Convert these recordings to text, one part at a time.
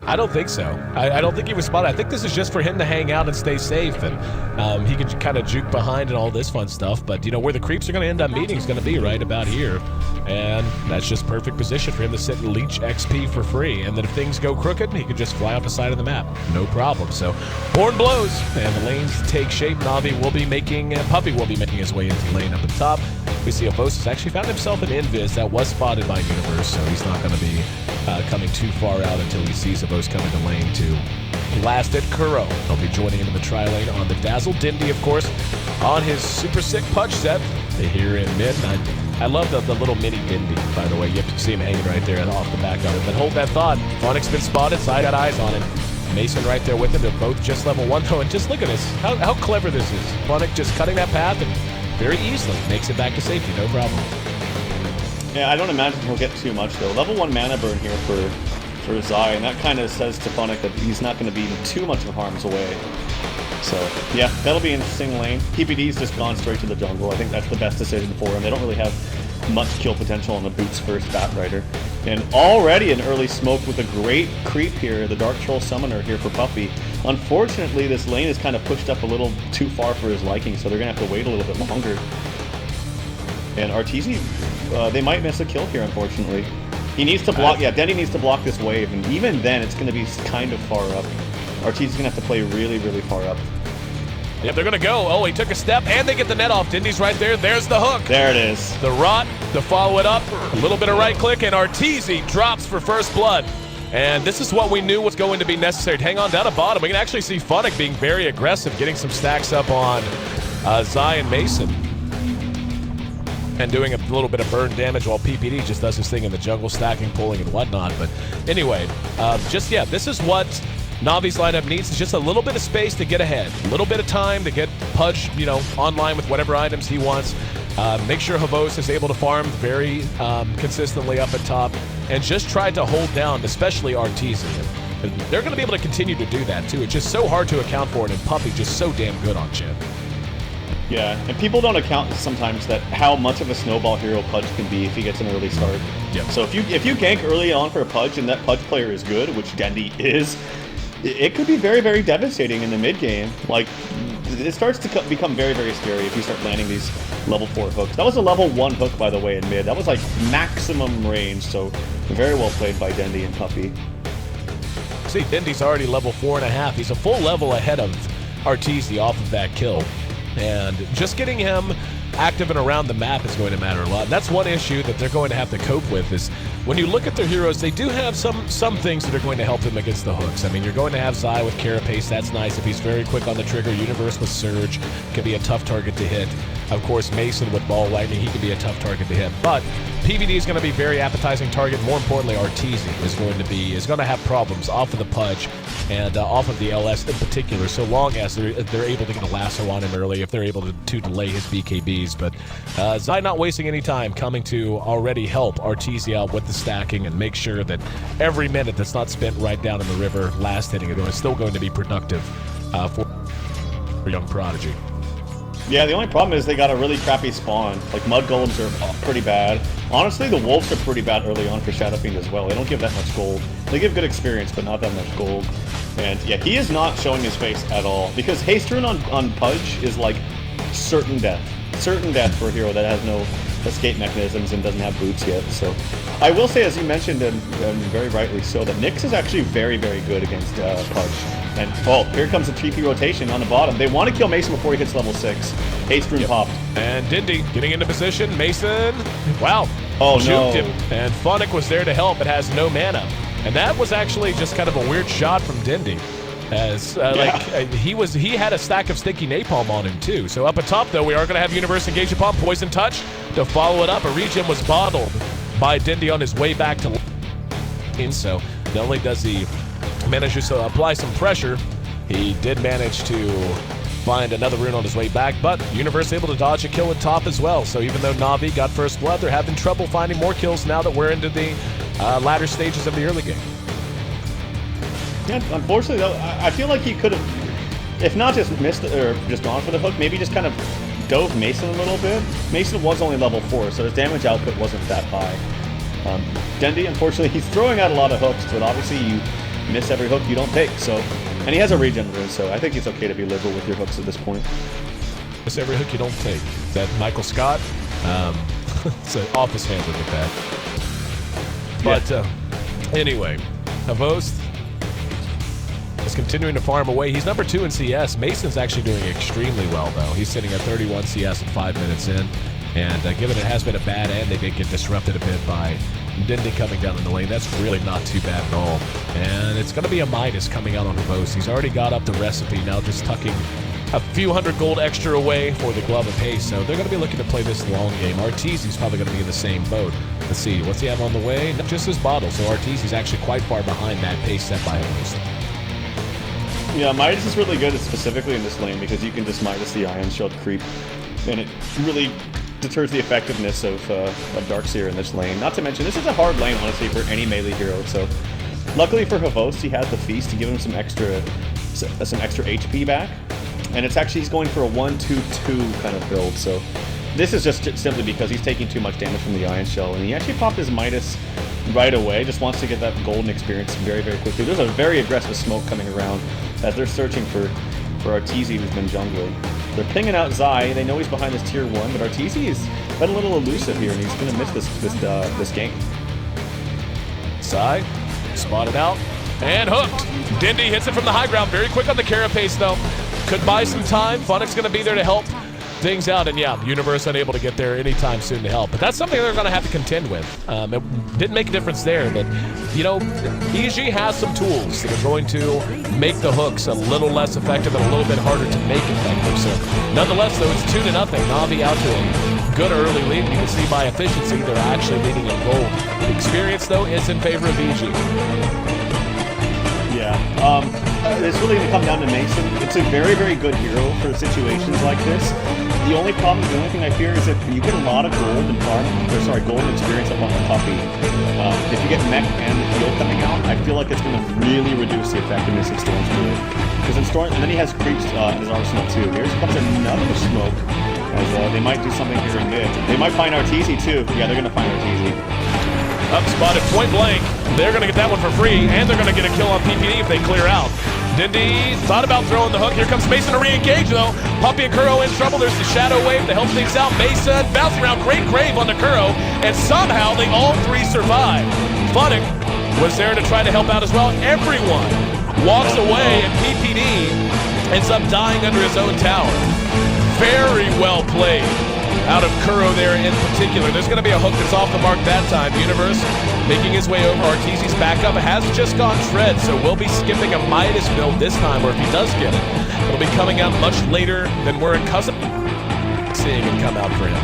I don't think so. I don't think he was spotted. I think this is just for him to hang out and stay safe, and he can kind of juke behind and all this fun stuff. But, where the creeps are going to end up meeting is going to be right about here. And that's just perfect position for him to sit and leech XP for free. And then if things go crooked, he can just fly off the side of the map. No problem. So, horn blows, and the lanes take shape. Na'Vi will be making, Puppey will be making his way into the lane up at the top. We see Avosis actually found himself an invis that was spotted by Universe, so he's not going to be coming too far out until he sees Avos coming to lane 2. Blast at Kuro. He'll be joining into the tri-lane on the Dazzle. Dindy, of course, on his super sick punch set here in mid. I love the little mini Dindy, by the way. You have to see him hanging right there off the back of it. But hold that thought. Funnick's been spotted, so I got eyes on him. Mason right there with him. They're both just level 1, though. And just look at this. How clever this is. Funnick just cutting that path and very easily makes it back to safety. No problem. Yeah, I don't imagine he'll get too much, though. Level 1 mana burn here for Zai, and that kind of says to Funnick that he's not going to be in too much of harm's way. So, yeah, that'll be an interesting lane. PPD's just gone straight to the jungle. I think that's the best decision for him. They don't really have much kill potential on the Boots first Batrider. And already an early smoke with a great creep here, the Dark Troll Summoner here for Puppey. Unfortunately, this lane is kind of pushed up a little too far for his liking, so they're going to have to wait a little bit longer. And Arteezy, they might miss a kill here, unfortunately. He needs to block, yeah, Dendy needs to block this wave, and even then, it's going to be kind of far up. Arteezy's going to have to play really, really far up. Yep, they're going to go. Oh, he took a step, and they get the net off. Dindy's right there. There's the hook. There it is. The rot to follow it up. A little bit of right click, and Arteezy drops for first blood. And this is what we knew was going to be necessary. To hang on down to bottom. We can actually see Funnick being very aggressive, getting some stacks up on Zai and Mason. And doing a little bit of burn damage while PPD just does his thing in the jungle, stacking, pulling, and whatnot. But anyway, this is what Na'Vi's lineup needs, is just a little bit of space to get ahead. A little bit of time to get Pudge, online with whatever items he wants. Make sure Havos is able to farm very consistently up at top. And just try to hold down, especially Arteezy. They're going to be able to continue to do that, too. It's just so hard to account for it, and Puppey just so damn good on chip. Yeah, and people don't account sometimes that how much of a snowball hero Pudge can be if he gets an early start. Yep. So if you gank early on for a Pudge and that Pudge player is good, which Dendy is, it could be very, very devastating in the mid game. Like, it starts to become very, very scary if you start landing these level 4 hooks. That was a level 1 hook, by the way, in mid. That was like maximum range, so very well played by Dendy and Puppey. See, Dendy's already level 4.5. He's a full level ahead of Arteezy off of that kill. And just getting him active and around the map is going to matter a lot. And that's one issue that they're going to have to cope with, is when you look at their heroes, they do have some things that are going to help them against the hooks. I mean, you're going to have Zai with Carapace. That's nice. If he's very quick on the trigger, Universe with Surge can be a tough target to hit. Of course, Mason with Ball Lightning, he can be a tough target to hit. But PVD is going to be a very appetizing target. More importantly, Arteezy is going to have problems off of the Pudge and off of the LS in particular, so long as they're able to get a lasso on him early, if they're able to delay his BKBs. But Zai not wasting any time, coming to already help Arteezy out with the stacking and make sure that every minute that's not spent right down in the river last hitting it is still going to be productive for young Prodigy. Yeah, the only problem is they got a really crappy spawn. Like, Mud Golems are pretty bad. Honestly, the Wolves are pretty bad early on for Shadow Fiend as well. They don't give that much gold. They give good experience, but not that much gold. And yeah, he is not showing his face at all, because Haste Rune on Pudge is like certain death. Certain death for a hero that has no escape mechanisms and doesn't have boots yet. So I will say, as you mentioned, and very rightly so, that Nyx is actually very, very good against Pudge. And, oh, here comes the TP rotation on the bottom. They want to kill Mason before he hits level 6. Haste Rune popped. And Dindy getting into position. Mason, wow. Oh, juked no. him. And Funnick was there to help, but has no mana. And that was actually just kind of a weird shot from Dindy. As he had a stack of sticky napalm on him too. So up atop, though, we are going to have Universe engage upon Poison Touch to follow it up. A regen was bottled by Dindy on his way back to lane. So not only does he manage to apply some pressure, he did manage to find another rune on his way back, but Universe able to dodge a kill at top as well. So even though Na'Vi got first blood, they're having trouble finding more kills now that we're into the latter stages of the early game. Yeah, unfortunately, though, I feel like he could have, if not just missed or just gone for the hook, maybe just kind of dove Mason a little bit. Mason was only level 4, so his damage output wasn't that high. Dendy, unfortunately, he's throwing out a lot of hooks, but obviously miss every hook you don't take. So, and he has a regen rune, so I think it's okay to be liberal with your hooks at this point. Miss every hook you don't take. Is that Michael Scott? It's an Office fan look at that. But anyway, Havost is continuing to farm away. He's number 2 in CS. Mason's actually doing extremely well, though. He's sitting at 31 CS at 5 minutes in. And given it has been a bad end, they did get disrupted a bit by Dindy coming down in the lane. That's really not too bad at all. And it's going to be a Midas coming out on Havost. He's already got up the recipe, now just tucking a few hundred gold extra away for the Glove of Haste. So they're going to be looking to play this long game. Arteezy's probably going to be in the same boat. Let's see, what's he have on the way? Just his bottle. So Arteezy's actually quite far behind that pace set by Havost. Yeah, Midas is really good specifically in this lane because you can just Midas the Ion Shield creep, and it really deters the effectiveness of Darkseer in this lane. Not to mention, this is a hard lane, honestly, for any melee hero. So, luckily for Havost, he has the Feast to give him some extra HP back, and it's actually he's going for a 1-2-2 kind of build. So, this is just simply because he's taking too much damage from the Ion Shell, and he actually popped his Midas right away. Just wants to get that golden experience very, very quickly. There's a very aggressive smoke coming around as they're searching for Arteezy, who's been jungling. They're pinging out Zai. They know he's behind this tier 1, but Arteezy has been a little elusive here, and he's going to miss this game. Zai spotted out and hooked. Dindy hits it from the high ground. Very quick on the carapace, though. Could buy some time. Funnick's going to be there to help things out, and yeah, Universe unable to get there anytime soon to help. But that's something they're going to have to contend with. It didn't make a difference there, but you know, EG has some tools that are going to make the hooks a little less effective and a little bit harder to make effective. So nonetheless, though, it's 2-0. Na'Vi out to a good early lead. You can see by efficiency they're actually leading in gold. The experience, though, is in favor of EG. Yeah, it's really going to come down to Mason. It's a very, very good hero for situations like this. The only thing I fear is if you get a lot of gold and gold and experience up on the puppy, if you get mech and the heal coming out, I feel like it's going to really reduce the effectiveness of Storm Spirit. Because and then he has creeps in his arsenal too. Here comes another smoke, as they might do something here in mid. They might find Arteezy too. Yeah, they're going to find Arteezy. Up spotted point blank. They're going to get that one for free, and they're going to get a kill on PPD if they clear out. Dindy thought about throwing the hook. Here comes Mason to re-engage, though. Puppy and Kuro in trouble. There's the Shadow Wave to help things out. Mason bouncing around. Great grave onto Kuro, and somehow they all three survive. Funnick was there to try to help out as well. Everyone walks away, and PPD ends up dying under his own tower. Very well played out of Kuro there in particular. There's going to be a hook that's off the mark that time. Universe making his way over. Arteezy's backup has just gone Shred, so we'll be skipping a Midas build this time, or if he does get it, it'll be coming out much later than we're accustomed seeing it come out for him.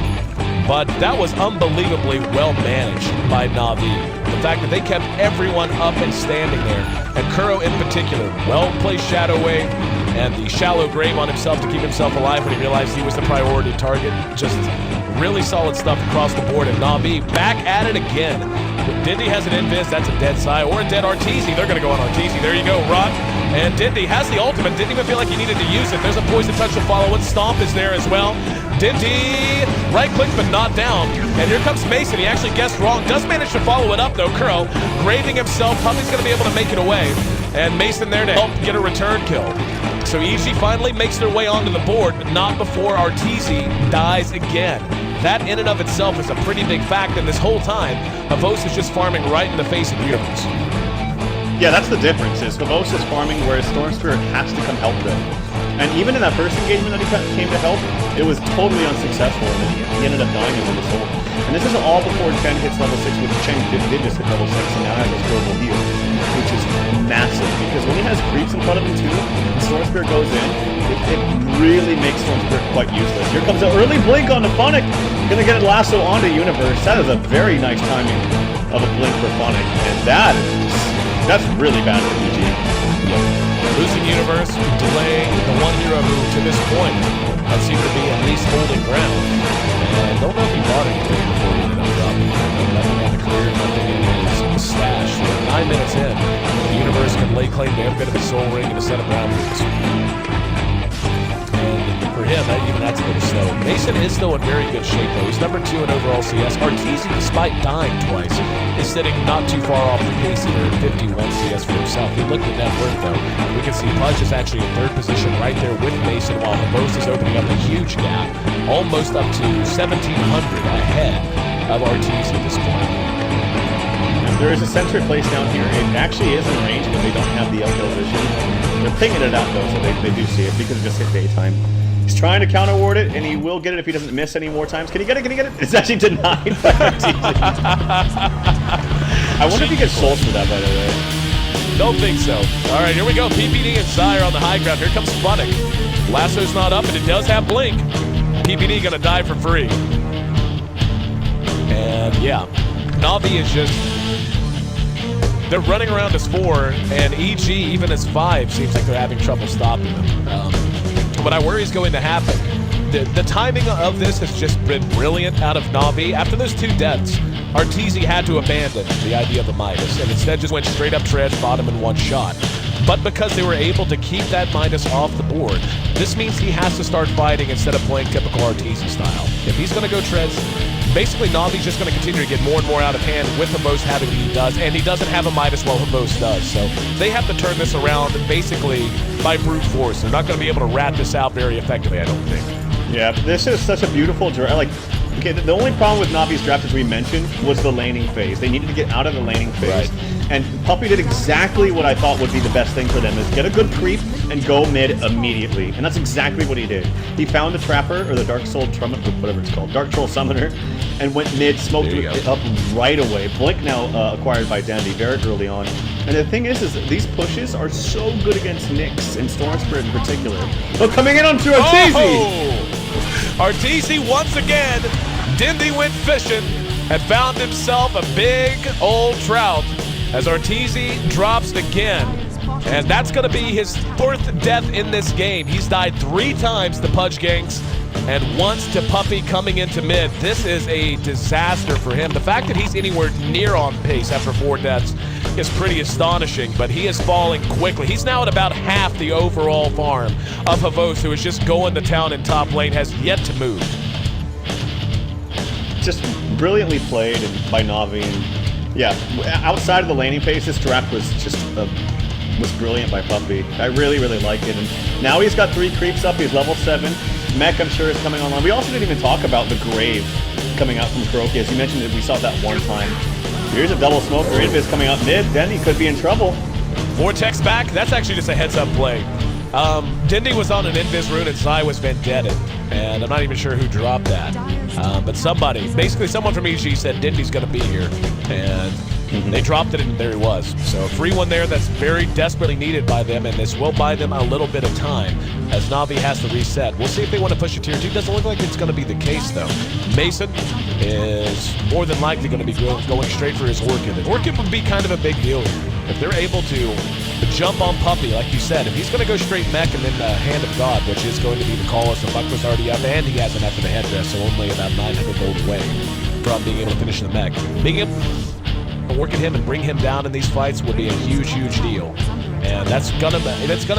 But that was unbelievably well managed by Na'Vi. The fact that they kept everyone up and standing there, and Kuro in particular, well placed Shadow Wave and the shallow grave on himself to keep himself alive when he realized he was the priority target. Just really solid stuff across the board, and Na'Vi back at it again. If Dindy has an Invis, that's a dead Sai, or a dead Arteezy. They're going to go on Arteezy. There you go, Rock. And Dindy has the ultimate. Didn't even feel like he needed to use it. There's a Poison Touch to follow it. Stomp is there as well. Dindy, right click but not down. And here comes Mason. He actually guessed wrong. Does manage to follow it up, though. Kuro graving himself. Puppy's going to be able to make it away. And Mason there to help get a return kill. So EG finally makes their way onto the board, but not before Arteezy dies again. That in and of itself is a pretty big fact, and this whole time, Havost is just farming right in the face of Universe. Yeah, that's the difference, is Havost is farming, whereas Storm Spirit has to come help them. And even in that first engagement that he came to help, it was totally unsuccessful, and then he ended up dying as a result. And this is all before Chen hits level 6, which Chen did just hit level 6, and now has his durable heal, which is massive, because when he has creeps in front of him too, and Storm Spirit goes in, it really makes Storm Spirit quite useless. Here comes an early blink on the Funnick, gonna get a lasso onto Universe. That is a very nice timing of a blink for Funnick, and that's really bad for EG. Losing Universe, delaying the one hero who, to this point, seemed to be at least holding ground. And don't know if he bought anything before he ended up dropping. Nothing on the career, nothing in his stash. 9 minutes in, the Universe can lay claim to every bit of a soul ring and a set of brown boots. And the for him, even that's a little slow. Mason is still in very good shape, though. He's number 2 in overall CS. Arteezy, despite dying twice, is sitting not too far off the pace either at 51 CS for himself. We look at net worth, though. We can see Pudge is actually in 3rd position right there with Mason, while Havos is opening up a huge gap, almost up to 1,700 ahead of Arteezy at this point. There is a sentry placed down here. It actually is in range, but they don't have the uphill vision. They're pinging it out, though, so they do see it because it just hit daytime. He's trying to counter ward it, and he will get it if he doesn't miss any more times. Can he get it? Can he get it? It's actually denied by Arteezy. I wonder if he gets sold for that, by the way. Don't think so. All right, here we go. PPD and Zyre on the high ground. Here comes Funnick. Lasso's not up, and it does have Blink. PPD gonna die for free. And yeah, Na'Vi is just... They're running around as 4, and EG, even as 5, seems like they're having trouble stopping them. What I worry is going to happen. The timing of this has just been brilliant out of Na'Vi. After those 2 deaths, Arteezy had to abandon the idea of the Midas, and instead just went straight up Treads, bottom in 1 shot. But because they were able to keep that Midas off the board, this means he has to start fighting instead of playing typical Arteezy style. If he's going to go Treads, basically Na'Vi's just going to continue to get more and more out of hand with Havos having what he does, and he doesn't have a Midas while Havos does. So they have to turn this around basically by brute force. They're not going to be able to rat this out very effectively, I don't think. Yeah, this is such a beautiful draft. Like, okay, the only problem with Na'Vi's draft, as we mentioned, was the laning phase. They needed to get out of the laning phase. Right. And Puppey did exactly what I thought would be the best thing for them, is get a good creep and go mid immediately. And that's exactly what he did. He found the Trapper, or the Dark Soul Trummet, whatever it's called, Dark Troll Summoner, and went mid, smoked it up right away. Blink now acquired by Dandy very early on. And the thing is these pushes are so good against Nyx and Storm Spirit in particular. But coming in onto Arteezy! Oh! Arteezy once again, Dindy went fishing and found himself a big old trout as Arteezy drops again. And that's going to be his 4th death in this game. He's died 3 times to Pudge Ganks and once to Puppey coming into mid. This is a disaster for him. The fact that he's anywhere near on pace after 4 deaths is pretty astonishing, but he is falling quickly. He's now at about half the overall farm of Havos, who is just going to town in top lane, has yet to move. Just brilliantly played by Na'Vi. And yeah, outside of the laning phase, this draft was just was brilliant by Puppey. I really, really like it. And now he's got 3 creeps up. He's level 7. Mech, I'm sure, is coming online. We also didn't even talk about the Grave coming out from Kuroky. As you mentioned, that we saw that one time. Here's a double smoke. Invis coming up mid. Then he could be in trouble. Vortex back. That's actually just a heads-up play. Dindy was on an Invis rune and Zai was Vendetted, and I'm not even sure who dropped that. But somebody, basically someone from EG said Dindy's going to be here, and they dropped it and there he was. So free one there that's very desperately needed by them, and this will buy them a little bit of time as Na'Vi has to reset. We'll see if they want to push a tier 2. Doesn't look like it's going to be the case, though. Mason is more than likely going to be going straight for his Orchid. And Orchid would be kind of a big deal here. If they're able to jump on Puppey, like you said, if he's going to go straight mech and then Hand of God, which is going to be the call as the buck was already up, and he has enough of the headdress, so only about 900 gold away from being able to finish the mech. Being able to work at him and bring him down in these fights would be a huge, huge deal. And that's gonna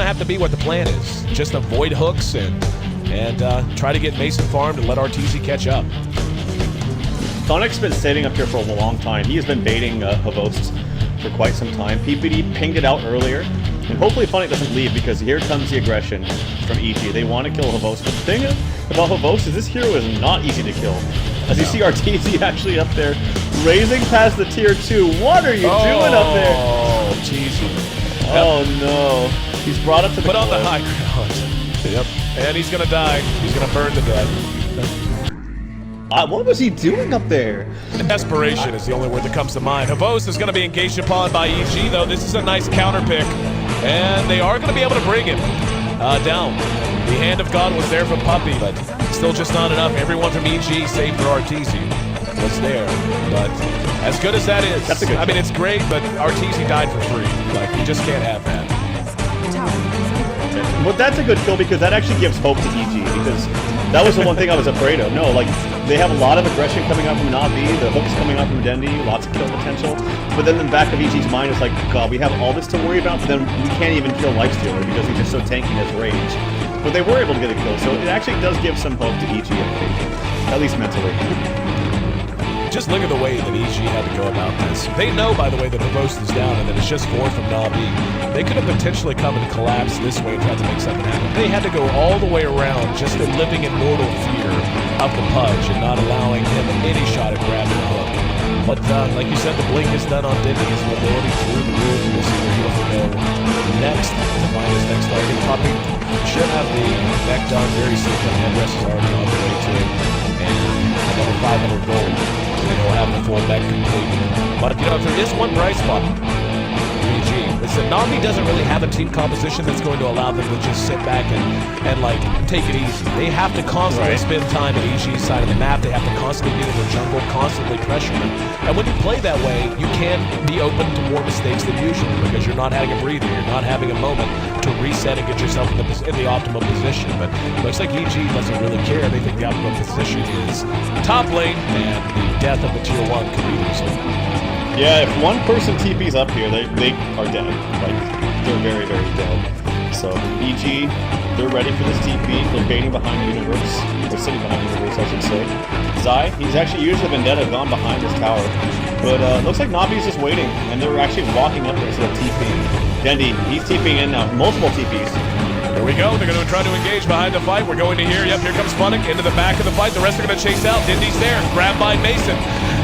have to be what the plan is. Just avoid hooks and try to get Mason farmed and let Arteezy catch up. Funnick's been sitting up here for a long time. He has been baiting Havos for quite some time. PPD pinged it out earlier, and hopefully Funnick doesn't leave because here comes the aggression from EG. They want to kill Havos. But the thing about Havos is this hero is not easy to kill. As you see Arteezy actually up there, raising past the tier 2. What are you doing up there? Oh, Arteezy. Oh no. He's brought up to the Put on the high ground. Yep. And he's going to die. He's going to burn to death. What was he doing up there? Desperation is the only word that comes to mind. Havos is going to be engaged upon by EG, though. This is a nice counter pick. And they are going to be able to bring him down. The Hand of God was there from Puppey, but still just not enough. Everyone from EG, save for Arteezy, was there. But as good as that is, that's a good I mean, it's great, but Arteezy died for free. Like, you just can't have that. But that's a good kill because that actually gives hope to EG, because that was the one thing I was afraid of. No, like, they have a lot of aggression coming out from Na'Vi, the hooks coming out from Dendi, lots of kill potential. But then in the back of EG's mind is like, God, we have all this to worry about, but then we can't even kill Lifestealer because he's just so tanky in his rage. but they were able to get a kill, so it actually does give some hope to EG, I think, at least mentally. Just look at the way that EG had to go about this. They know, by the way, that Havost is down and that it's just 4 from Na'Vi. They could have potentially come and collapsed this way and tried to make something happen. They had to go all the way around, just living in mortal fear of the Pudge and not allowing him any shot at grabbing the hook. But like you said, the blink is done on Dindy. His mobility through the roof, and we'll see where he'll go next to find his next target. Poppy should have the neck done very soon. The headrest is already on the way to it. And another 500 gold. And he'll have the full mech complete. But, you know, if there is one bright spot, EG, it's that Na'Vi doesn't really have a team composition that's going to allow them to just sit back and like, take it easy. They have to constantly spend time at EG's side of the map. They have to constantly be in the jungle, constantly pressure them. And when you play that way, you can be open to more mistakes than usual because you're not having a breather. You're not having a moment to reset and get yourself in the optimal position. But it looks like EG doesn't really care. They think the optimal position is top lane, and the death of the tier 1 could be the result. Yeah, if one person TP's up here, they are dead. Like, they're very, very dead. So, EG, they're ready for this TP. They're baiting behind Universe. They're sitting behind Universe, I should say. Zai, he's actually used the Vendetta, gone behind this tower. But looks like Na'Vi's just waiting, and they're actually walking up there instead of TPing. Dendy, he's TPing in now. Multiple TPs. Here we go. They're going to try to engage behind the fight. We're going to hear, yep, here comes Funnick into the back of the fight. The rest are going to chase out. Dindy's there. Grabbed by Mason.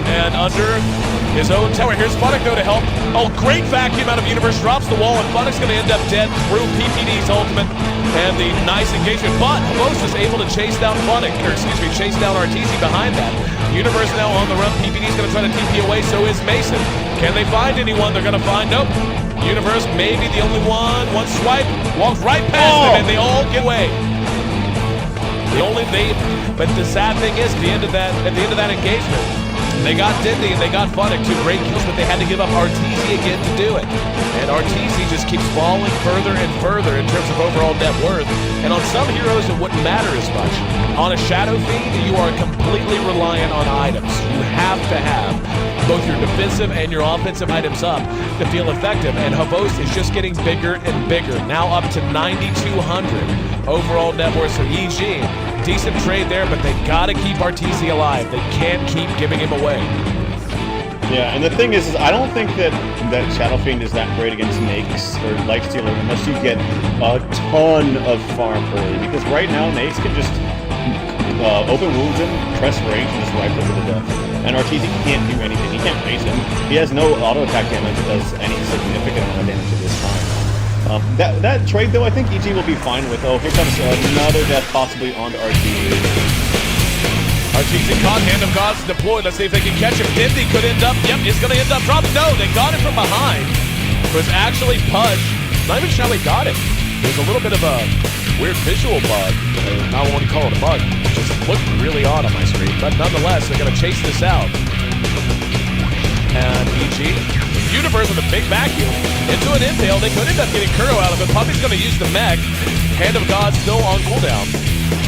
And under his own tower. Here's Funnick, though, to help. Oh, great vacuum out of Universe. Drops the wall, and Funnick's going to end up dead through PPD's ultimate. And the nice engagement. But Havost is able to chase down Funnick, or excuse me, chase down RTZ behind that. Universe now on the run. PPD's going to try to TP away, so is Mason. Can they find anyone? They're going to find, nope. Universe may be the only one. One swipe, walks right past them, and they all get away. But the sad thing is, at the end of that engagement, they got Dindy and they got Funnick, 2 great kills, but they had to give up RTZ again to do it. And RTZ just keeps falling further and further in terms of overall net worth. And on some heroes, it wouldn't matter as much. On a Shadow Fiend, you are completely reliant on items. You have to have both your defensive and your offensive items up to feel effective. And Havost is just getting bigger and bigger. Now up to 9,200 overall net worth. So EG, decent trade there, but they gotta keep RTZ alive. They can't keep giving him away. Yeah, and the thing is I don't think that Shadow Fiend is that great against Nakes or Lifestealer unless you get a ton of farm early. Because right now, Nakes can just open wounds him, press range, and just wipe him to the death. And RTZ can't do anything. He can't face him. He has no auto attack damage that does any significant amount of damage at this time. That trade, though, I think EG will be fine with. Oh, here comes another death possibly onto RTZ. RTZ caught, Hand of Gods deployed. Let's see if they can catch him. Dindy could end up, yep, he's going to end up dropping. No, they got him from behind. It was actually Pudge. Not even sure how they got him. There's a little bit of a weird visual bug. I don't want to call it a bug. It just looked really odd on my screen. But nonetheless, they're going to chase this out. And EG, Universe with a big vacuum into an impale. They could end up getting Kuro out of it. Puppy's going to use the mech. Hand of God still on cooldown.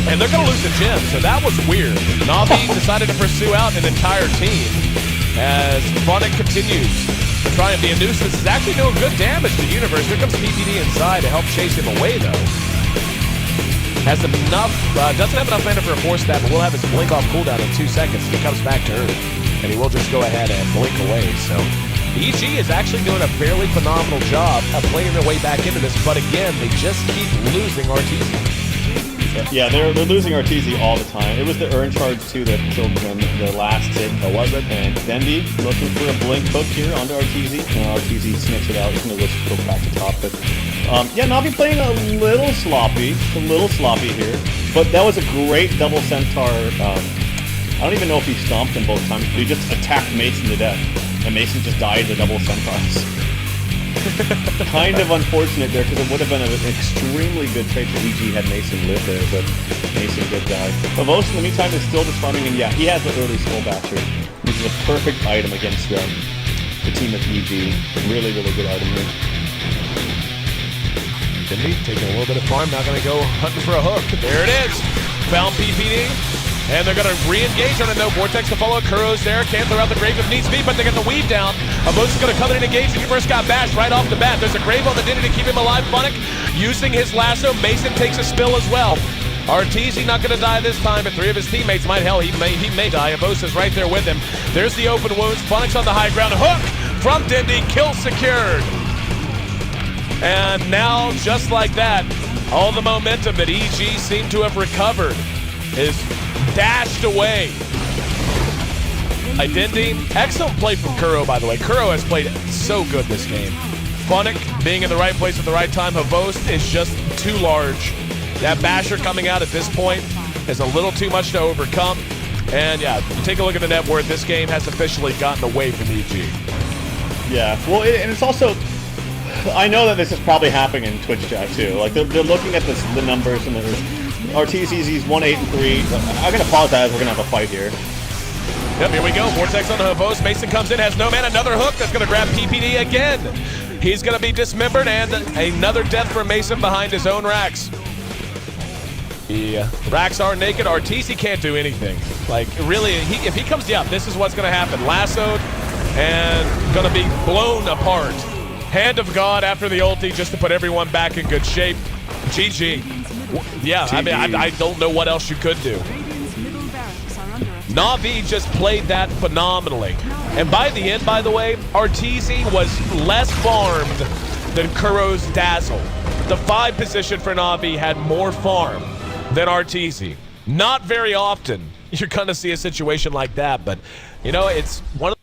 And they're going to lose the gem, so that was weird. Na'Vi decided to pursue out an entire team as Funnick continues to try and be a nuisance. Is actually doing good damage to Universe. Here comes PPD inside to help chase him away, though. Has enough, doesn't have enough mana for a force stab, but will have his blink off cooldown in 2 seconds. He comes back to Earth, and he will just go ahead and blink away. So EG is actually doing a fairly phenomenal job of playing their way back into this, but again, they just keep losing RTZ. Yeah, they're losing RTZ all the time. It was the Urn Charge, too, that killed them the last hit. Oh, was it? And Dendy looking for a blink hook here onto RTZ. RTZ sniffs it out. He's going to go back to top. But, yeah, Na'Vi playing a little sloppy here. But that was a great double Centaur. I don't even know if he stomped them both times, but he just attacked Mason to death. And Mason just died to double Centaurs. Kind of unfortunate there, because it would have been an extremely good trade for EG had Mason lived there, but Mason did die. Havost, in the meantime, is still just farming, and yeah, he has the early Soul Basher, which is a perfect item against the team of EG. Really, really good item here. Dindy taking a little bit of farm, not going to go hunting for a hook. There it is. Found PPD. And they're going to re-engage on it, though. Vortex to follow. Kuro's there. Can't throw out the grave if needs be, but they get the weave down. Havost is going to come in and engage. The Universe got bashed right off the bat. There's a grave on the Dindy to keep him alive. Funnick using his lasso. Mason takes a spill as well. Arteezy not going to die this time, but 3 of his teammates might. Hell, he may die. Abosa's right there with him. There's the open wounds. Funix on the high ground. Hook from Dindy. Kill secured. And now, just like that, all the momentum that EG seemed to have recovered is dashed away by Dindy. Excellent play from Kuro, by the way. Kuro has played so good this game. Funix being in the right place at the right time. Havost is just too large. That Basher coming out at this point is a little too much to overcome. And yeah, you take a look at the net worth. This game has officially gotten away from EG. Yeah, well, and it's also, I know that this is probably happening in Twitch chat too. Like they're looking at the numbers and Arteezy's 1-8-3. I'm gonna pause that as we're gonna have a fight here. Yep, here we go. Vortex on the Havost. Mason comes in, has no man. Another hook that's gonna grab PPD again. He's gonna be dismembered, and another death for Mason behind his own racks. Yeah, racks are naked. Arteezy can't do anything. Like, really, if he comes down, this is what's going to happen. Lassoed and going to be blown apart. Hand of God after the ulti just to put everyone back in good shape. GG. Yeah, I mean, I don't know what else you could do. Na'Vi just played that phenomenally. And by the end, by the way, Arteezy was less farmed than Kuro's Dazzle. The 5 position for Na'Vi had more farm than Arteezy. Not very often you're going to see a situation like that, but, you know, it's one of